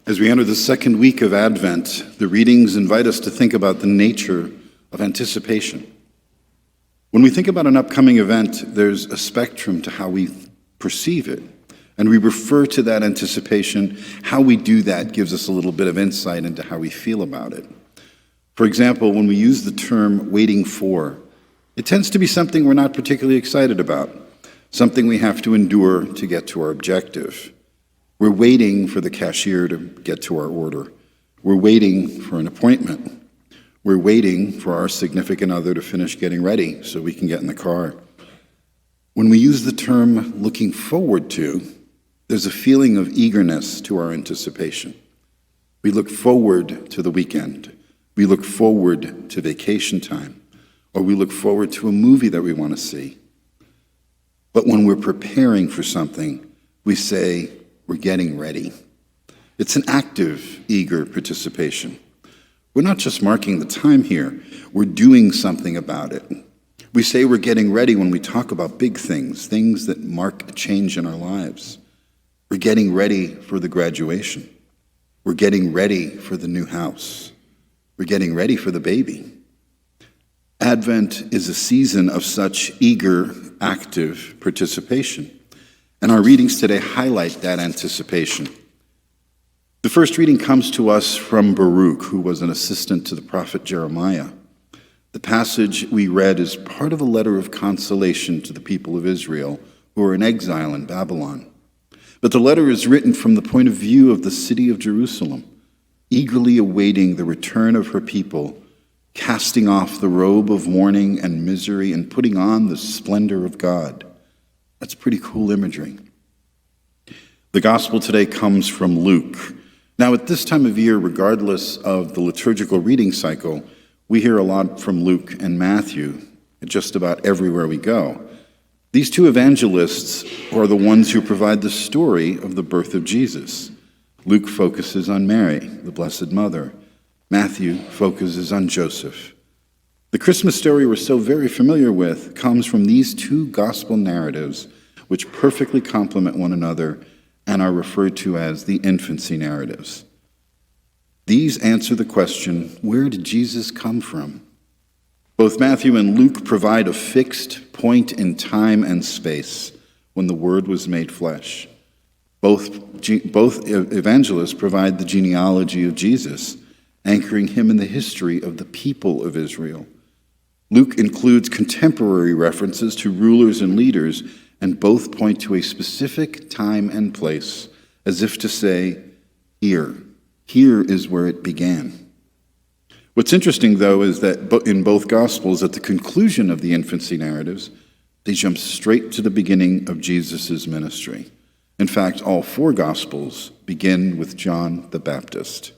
As we enter the second week of Advent, the readings invite us to think about the nature of anticipation. When we think about an upcoming event, there's a spectrum to how we perceive it, and we refer to that anticipation. How we do that gives us a little bit of insight into how we feel about it. For example, when we use the term waiting for, it tends to be something we're not particularly excited about, something we have to endure to get to our objective. We're waiting for the cashier to get to our order. We're waiting for an appointment. We're waiting for our significant other to finish getting ready so we can get in the car. When we use the term looking forward to, there's a feeling of eagerness to our anticipation. We look forward to the weekend. We look forward to vacation time. Or we look forward to a movie that we want to see. But when we're preparing for something, we say, we're getting ready. It's an active, eager participation. We're not just marking the time here, we're doing something about it. We say we're getting ready when we talk about big things, things that mark a change in our lives. We're getting ready for the graduation. We're getting ready for the new house. We're getting ready for the baby. Advent is a season of such eager, active participation. And our readings today highlight that anticipation. The first reading comes to us from Baruch, who was an assistant to the prophet Jeremiah. The passage we read is part of a letter of consolation to the people of Israel who are in exile in Babylon. But the letter is written from the point of view of the city of Jerusalem, eagerly awaiting the return of her people, casting off the robe of mourning and misery and putting on the splendor of God. That's pretty cool imagery. The gospel today comes from Luke. Now, at this time of year, regardless of the liturgical reading cycle, we hear a lot from Luke and Matthew just about everywhere we go. These two evangelists are the ones who provide the story of the birth of Jesus. Luke focuses on Mary, the Blessed Mother. Matthew focuses on Joseph. The Christmas story we're so very familiar with comes from these two gospel narratives, which perfectly complement one another and are referred to as the infancy narratives. These answer the question, where did Jesus come from? Both Matthew and Luke provide a fixed point in time and space when the Word was made flesh. Both evangelists provide the genealogy of Jesus, anchoring him in the history of the people of Israel. Luke includes contemporary references to rulers and leaders, and both point to a specific time and place, as if to say, here is where it began. What's interesting, though, is that in both Gospels, at the conclusion of the infancy narratives, they jump straight to the beginning of Jesus' ministry. In fact, all four Gospels begin with John the Baptist.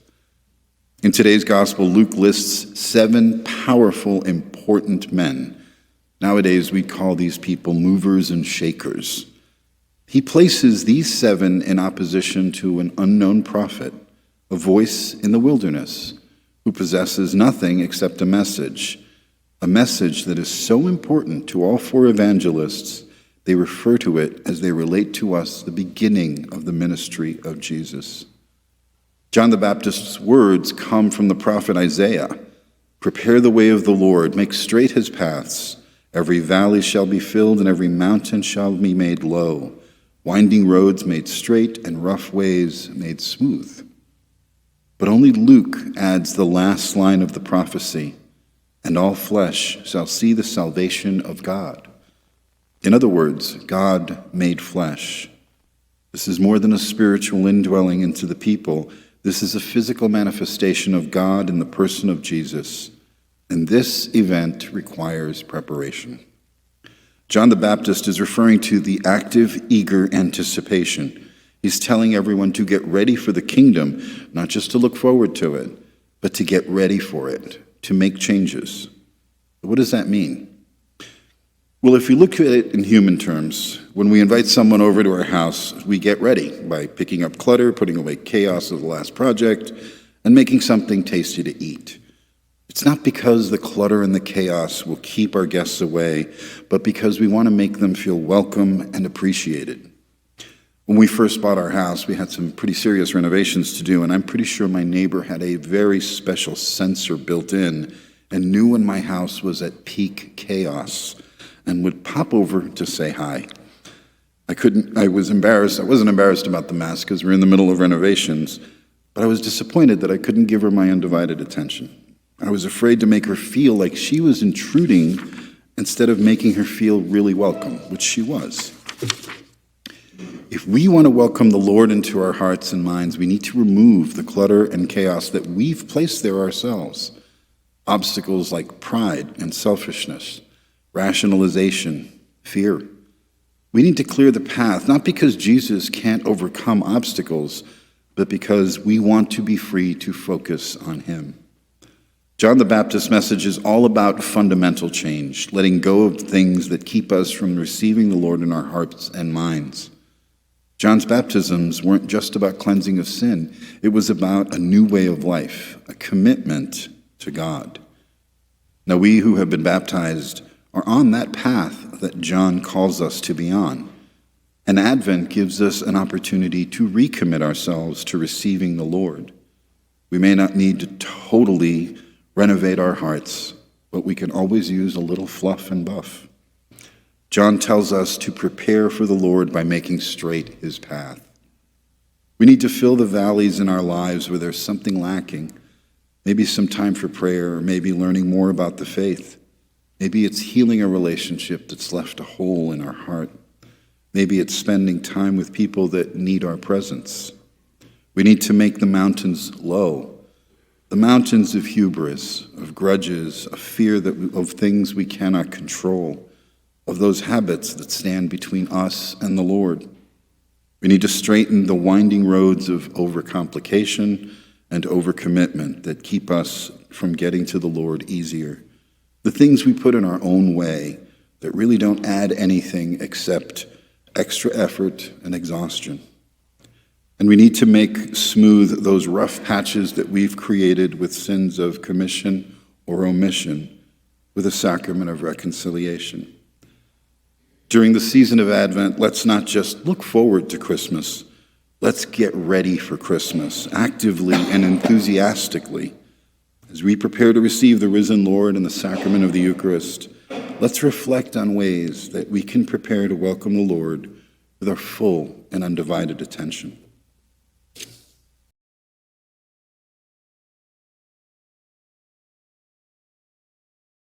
In today's gospel, Luke lists 7 powerful, important men. Nowadays, we call these people movers and shakers. He places these 7 in opposition to an unknown prophet, a voice in the wilderness, who possesses nothing except a message that is so important to all 4 evangelists, they refer to it as they relate to us the beginning of the ministry of Jesus. John the Baptist's words come from the prophet Isaiah. Prepare the way of the Lord, make straight his paths. Every valley shall be filled, and every mountain shall be made low. Winding roads made straight, and rough ways made smooth. But only Luke adds the last line of the prophecy, and all flesh shall see the salvation of God. In other words, God made flesh. This is more than a spiritual indwelling into the people. This is a physical manifestation of God in the person of Jesus, and this event requires preparation. John the Baptist is referring to the active, eager anticipation. He's telling everyone to get ready for the kingdom, not just to look forward to it, but to get ready for it, to make changes. What does that mean? Well, if you look at it in human terms, when we invite someone over to our house, we get ready by picking up clutter, putting away chaos of the last project, and making something tasty to eat. It's not because the clutter and the chaos will keep our guests away, but because we want to make them feel welcome and appreciated. When we first bought our house, we had some pretty serious renovations to do, and I'm pretty sure my neighbor had a very special sensor built in and knew when my house was at peak chaos and would pop over to say hi. I was embarrassed. I wasn't embarrassed about the mess because we're in the middle of renovations, but I was disappointed that I couldn't give her my undivided attention. I was afraid to make her feel like she was intruding instead of making her feel really welcome, which she was. If we want to welcome the Lord into our hearts and minds, we need to remove the clutter and chaos that we've placed there ourselves. Obstacles like pride and selfishness, rationalization, fear. We need to clear the path, not because Jesus can't overcome obstacles, but because we want to be free to focus on him. John the Baptist's message is all about fundamental change, letting go of things that keep us from receiving the Lord in our hearts and minds. John's baptisms weren't just about cleansing of sin. It was about a new way of life, a commitment to God. Now we who have been baptized are on that path that John calls us to be on. And Advent gives us an opportunity to recommit ourselves to receiving the Lord. We may not need to totally renovate our hearts, but we can always use a little fluff and buff. John tells us to prepare for the Lord by making straight his path. We need to fill the valleys in our lives where there's something lacking. Maybe some time for prayer, or maybe learning more about the faith. Maybe it's healing a relationship that's left a hole in our heart. Maybe it's spending time with people that need our presence. We need to make the mountains low. The mountains of hubris, of grudges, of fear of things we cannot control, of those habits that stand between us and the Lord. We need to straighten the winding roads of overcomplication and overcommitment that keep us from getting to the Lord easier. The things we put in our own way that really don't add anything except extra effort and exhaustion. And we need to make smooth those rough patches that we've created with sins of commission or omission with a sacrament of reconciliation. During the season of Advent, let's not just look forward to Christmas. Let's get ready for Christmas actively and enthusiastically. As we prepare to receive the risen Lord and the sacrament of the Eucharist, let's reflect on ways that we can prepare to welcome the Lord with our full and undivided attention.